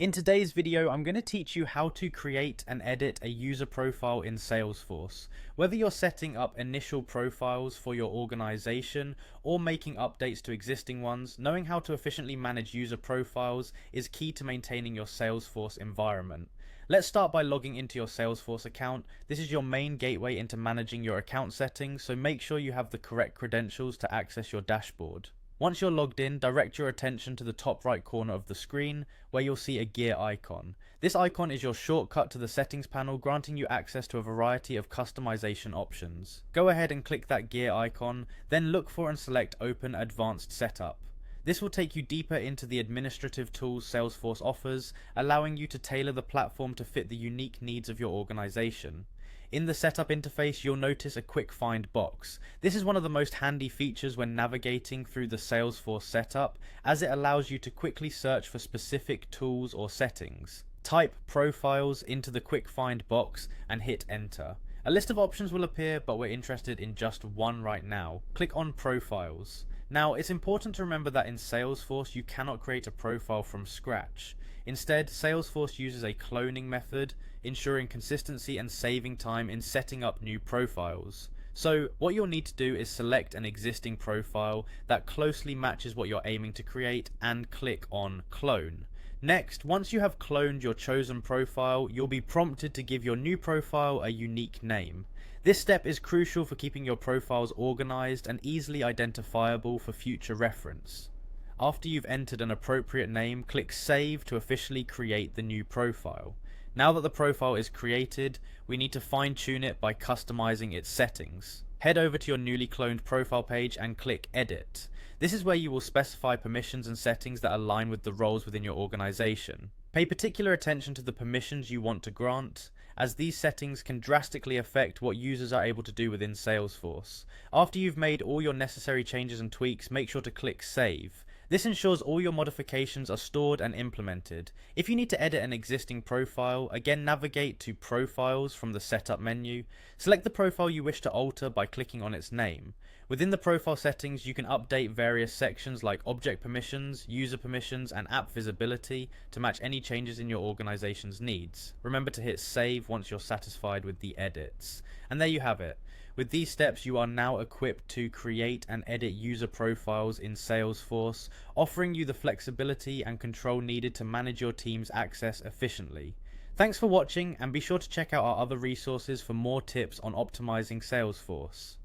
In today's video, I'm going to teach you how to create and edit a user profile in Salesforce. Whether you're setting up initial profiles for your organization or making updates to existing ones, knowing how to efficiently manage user profiles is key to maintaining your Salesforce environment. Let's start by logging into your Salesforce account. This is your main gateway into managing your account settings, so make sure you have the correct credentials to access your dashboard. Once you're logged in, direct your attention to the top right corner of the screen where you'll see a gear icon. This icon is your shortcut to the settings panel, granting you access to a variety of customization options. Go ahead and click that gear icon, then look for and select Open Advanced Setup. This will take you deeper into the administrative tools Salesforce offers, allowing you to tailor the platform to fit the unique needs of your organization. In the setup interface, you'll notice a quick find box. This is one of the most handy features when navigating through the Salesforce setup, as it allows you to quickly search for specific tools or settings. Type profiles into the quick find box and hit enter. A list of options will appear, but we're interested in just one right now. Click on profiles. Now, it's important to remember that in Salesforce, you cannot create a profile from scratch. Instead, Salesforce uses a cloning method, ensuring consistency and saving time in setting up new profiles. So, what you'll need to do is select an existing profile that closely matches what you're aiming to create and click on Clone. Next, once you have cloned your chosen profile, you'll be prompted to give your new profile a unique name. This step is crucial for keeping your profiles organized and easily identifiable for future reference. After you've entered an appropriate name, click Save to officially create the new profile. Now that the profile is created, we need to fine-tune it by customizing its settings. Head over to your newly cloned profile page and click Edit. This is where you will specify permissions and settings that align with the roles within your organization. Pay particular attention to the permissions you want to grant, as these settings can drastically affect what users are able to do within Salesforce. After you've made all your necessary changes and tweaks, make sure to click Save. This ensures all your modifications are stored and implemented. If you need to edit an existing profile, again navigate to Profiles from the Setup menu. Select the profile you wish to alter by clicking on its name. Within the profile settings, you can update various sections like object permissions, user permissions, and app visibility to match any changes in your organization's needs. Remember to hit Save once you're satisfied with the edits. And there you have it. With these steps, you are now equipped to create and edit user profiles in Salesforce, offering you the flexibility and control needed to manage your team's access efficiently. Thanks for watching, and be sure to check out our other resources for more tips on optimizing Salesforce.